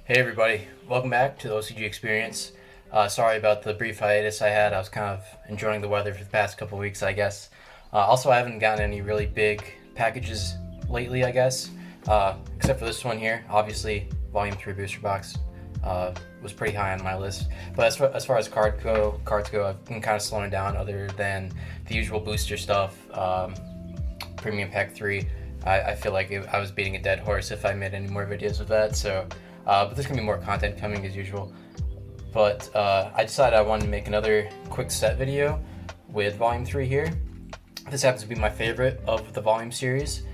Hey everybody, welcome back to the OCG experience. Sorry about the brief hiatus I had. I was kind of enjoying the weather for the past couple weeks, I guess. Also, I haven't gotten any really big packages lately, I guess, except for this one here. Obviously, Volume 3 booster box was pretty high on my list. But as far as cards go, I've been kind of slowing down other than the usual booster stuff. Premium Pack 3, I feel like I was beating a dead horse if I made any more videos of that, so... but there's going to be more content coming as usual. But I decided I wanted to make another quick set video with Volume 3 here. This happens to be my favorite of the Volume series.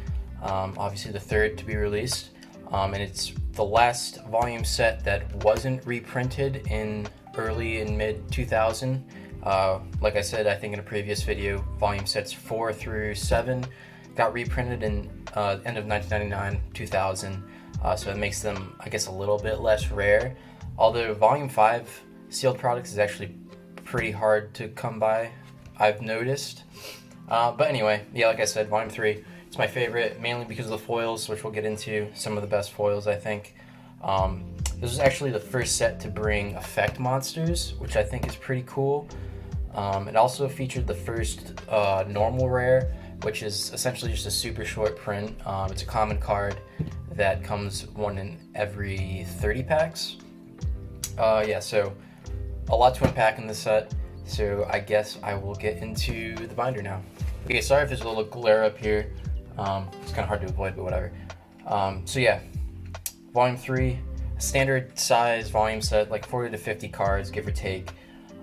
Obviously the third to be released. And it's the last Volume set that wasn't reprinted in early and mid 2000. Like I said, I think in a previous video, Volume sets 4 through 7 got reprinted in end of 1999, 2000. So it makes them, I guess, a little bit less rare. Although Volume 5 sealed products is actually pretty hard to come by, I've noticed. But anyway, yeah, like I said, Volume 3, it's my favorite, mainly because of the foils, which we'll get into. Some of the best foils, I think. This was actually the first set to bring effect monsters, which I think is pretty cool. It also featured the first normal rare, which is essentially just a super short print. It's a common card that comes one in every 30 packs. Yeah, so a lot to unpack in this set, so I guess I will get into the binder now. Okay, sorry if there's a little glare up here. It's kind of hard to avoid, but whatever. So yeah, Volume 3, standard size volume set, like 40 to 50 cards, give or take.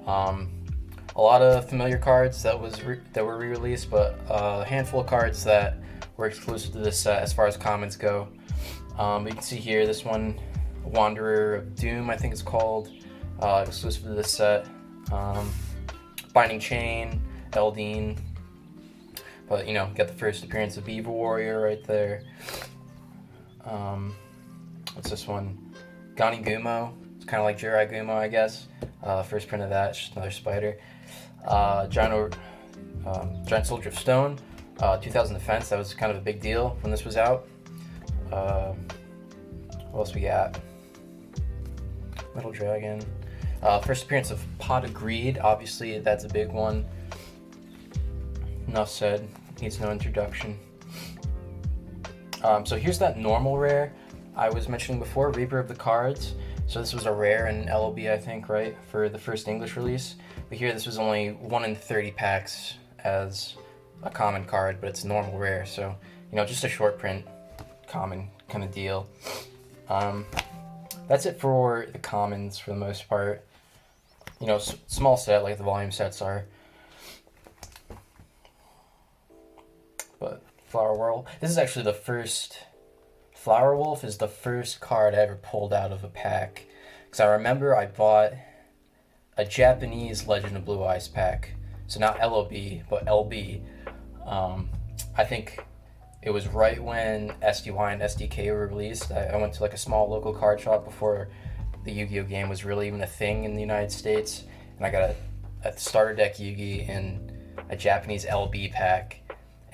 A lot of familiar cards that were re-released, but a handful of cards that were exclusive to this set as far as commons go. You can see here, this one, Wanderer of Doom, I think it's called, exclusive to this set. Binding Chain, Eldine, but you know, got the first appearance of Beaver Warrior right there. What's this one? Gumo. It's kind of like Jirai Gumo, I guess. First print of that, it's just another spider. Giant Soldier of Stone, 2000 Defense. That was kind of a big deal when this was out. What else we got? Metal Dragon. First appearance of Pot of Greed. Obviously, that's a big one. Enough said. Needs no introduction. So here's that normal rare I was mentioning before, Reaper of the Cards. So this was a rare in LOB, I think, right, for the first English release. But here, this was only 1 in 30 packs as a common card, but it's normal rare. So, you know, just a short print, common kind of deal. That's it for the commons for the most part. You know, small set like the volume sets are. But Flower Wolf. This is actually the first. Flower Wolf is the first card I ever pulled out of a pack. Because I remember I bought a Japanese Legend of Blue Eyes pack. So not LOB, but LB. I think it was right when SDY and SDK were released. I went to like a small local card shop before the Yu-Gi-Oh game was really even a thing in the United States. And I got a starter deck Yu-Gi and a Japanese LB pack.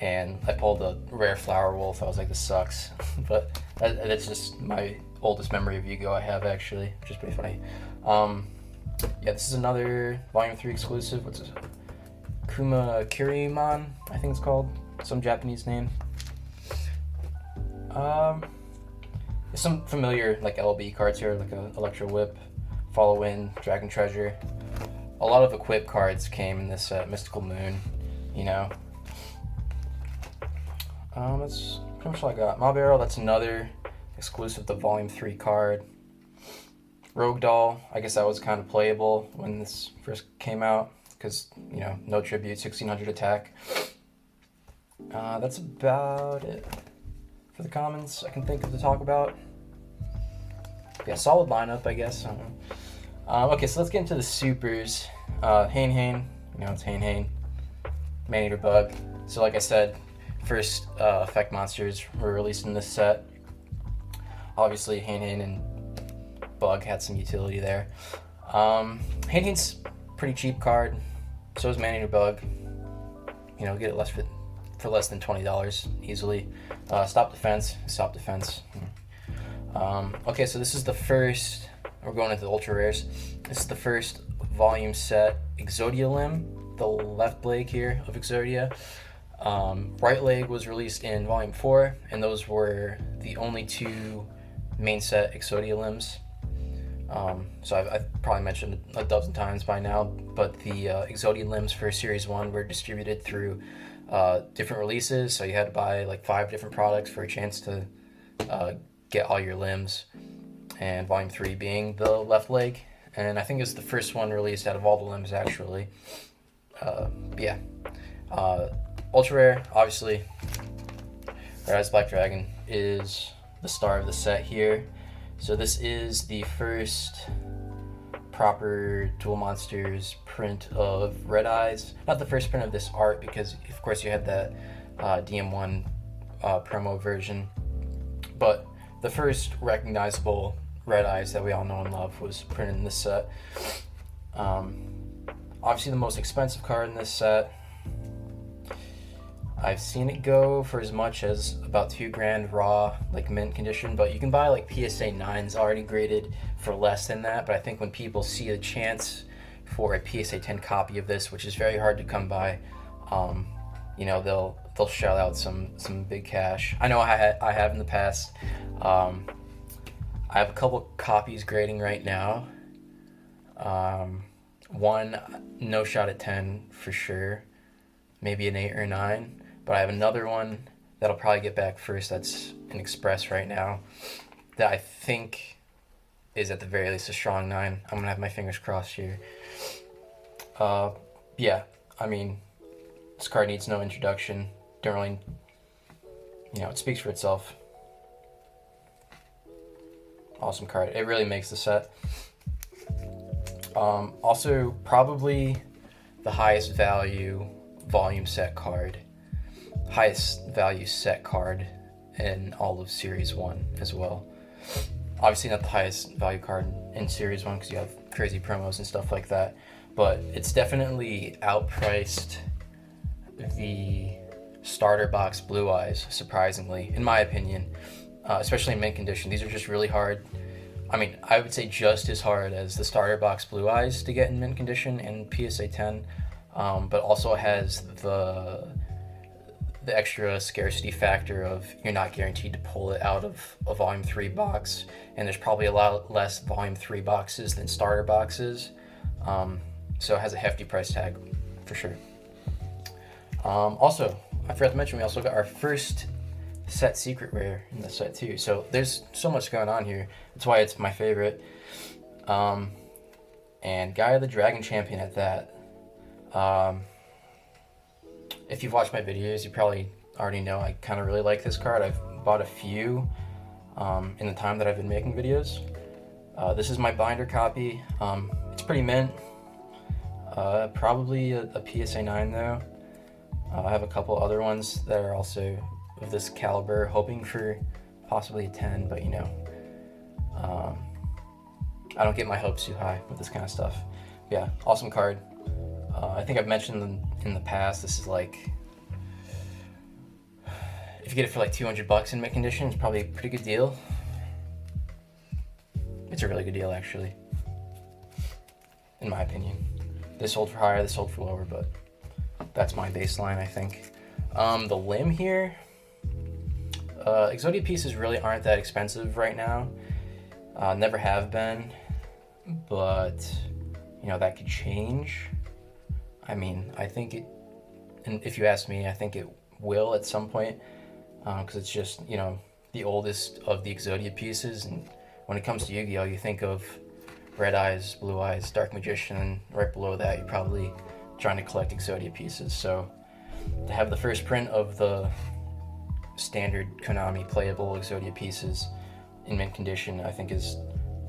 And I pulled a rare Flower Wolf. I was like, this sucks. But that's just my oldest memory of Yu-Gi-Oh I have, actually, which is pretty funny. Yeah, this is another Volume 3 exclusive. What's this? Kuma Kirimon, I think it's called. Some Japanese name. There's some familiar like LB cards here, like a Electro Whip, Follow In, Dragon Treasure. A lot of Equip cards came in this Mystical Moon, you know. That's pretty much all I got. Mob Arrow, that's another exclusive to Volume 3 card. Rogue Doll, I guess that was kind of playable when this first came out, because, you know, no tribute, 1600 attack. That's about it for the commons I can think of to talk about. Yeah, solid lineup, I guess. I don't know. Okay, so let's get into the supers. Hane, you know, it's Hane. Maneater Bug. So like I said, first effect monsters were released in this set. Obviously, Hane and Bug had some utility there. Hane's pretty cheap card. So is Maneater Bug. You know, get it for less than $20 easily. Stop defense. Okay, so this is the first, we're going into the ultra rares. This is the first volume set Exodia Limb, the left leg here of Exodia. Right leg was released in volume 4, and those were the only 2 main set Exodia limbs. So I've probably mentioned it a dozen times by now, but the Exodia limbs for Series 1 were distributed through different releases, so you had to buy like 5 different products for a chance to get all your limbs, and volume 3 being the left leg, and I think it's the first one released out of all the limbs actually. Yeah. Ultra rare, obviously, Red Eyes Black Dragon is the star of the set here. So this is the first proper Duel Monsters print of Red Eyes. Not the first print of this art, because of course you had that DM1 promo version, but the first recognizable Red Eyes that we all know and love was printed in this set. Obviously the most expensive card in this set. I've seen it go for as much as about $2,000 raw, like mint condition, but you can buy like PSA 9s already graded for less than that. But I think when people see a chance for a PSA 10 copy of this, which is very hard to come by, you know, they'll shell out some big cash. I know I have in the past. I have a couple copies grading right now. One no shot at 10 for sure, maybe an 8 or 9. But I have another one that'll probably get back first that's an express right now that I think is at the very least a strong 9. I'm going to have my fingers crossed here. Yeah, I mean, this card needs no introduction. Don't really, you know, it speaks for itself. Awesome card. It really makes the set. Also, probably the highest value volume set card. Highest value set card in all of Series 1 as well. Obviously not the highest value card in Series 1 because you have crazy promos and stuff like that, but it's definitely outpriced the starter box Blue Eyes, surprisingly, in my opinion, especially in mint condition. These are just really hard. I mean, I would say just as hard as the starter box Blue Eyes to get in mint condition and PSA 10, but also has the extra scarcity factor of you're not guaranteed to pull it out of a volume 3 box, and there's probably a lot less volume 3 boxes than starter boxes, so it has a hefty price tag for sure. Also, I forgot to mention we also got our first set secret rare in the set too, so there's so much going on here. That's why it's my favorite. And Gaia the Dragon Champion at that. If you've watched my videos, you probably already know I kind of really like this card. I've bought a few in the time that I've been making videos. This is my binder copy. It's pretty mint. Probably a PSA 9 though. I have a couple other ones that are also of this caliber, hoping for possibly a 10, but you know, I don't get my hopes too high with this kind of stuff. Yeah, awesome card. I think I've mentioned in the past, this is like, if you get it for like $200 in mint condition, it's probably a pretty good deal. It's a really good deal, actually, in my opinion. This sold for higher, this sold for lower, but that's my baseline, I think. The limb here, Exodia pieces really aren't that expensive right now. Never have been, but you know, that could change. I mean, I think it, and if you ask me, I think it will at some point, because it's just, you know, the oldest of the Exodia pieces, and when it comes to Yu-Gi-Oh, you think of Red Eyes, Blue Eyes, Dark Magician, and right below that you're probably trying to collect Exodia pieces. So to have the first print of the standard Konami playable Exodia pieces in mint condition, I think is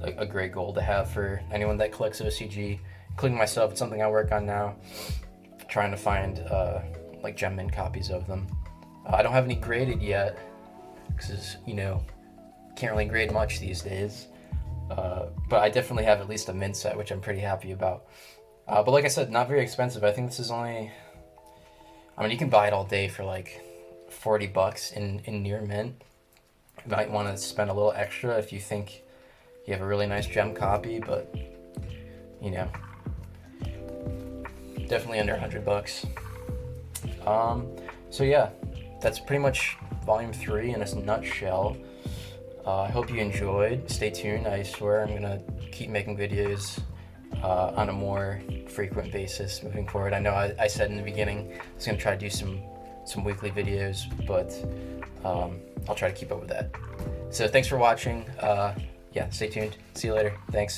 a great goal to have for anyone that collects OCG, including myself. It's something I work on now, trying to find like gem mint copies of them. I don't have any graded yet, because, you know, can't really grade much these days, but I definitely have at least a mint set, which I'm pretty happy about. But like I said, not very expensive. I think this is only, I mean, you can buy it all day for like $40 in near mint, You might want to spend a little extra if you think you have a really nice gem copy, but you know, definitely under $100. So yeah, that's pretty much volume 3 in a nutshell. I hope you enjoyed. Stay tuned. I swear I'm gonna keep making videos on a more frequent basis moving forward. I know I said in the beginning I was gonna try to do some weekly videos, but I'll try to keep up with that. So thanks for watching. Yeah, stay tuned. See you later. Thanks.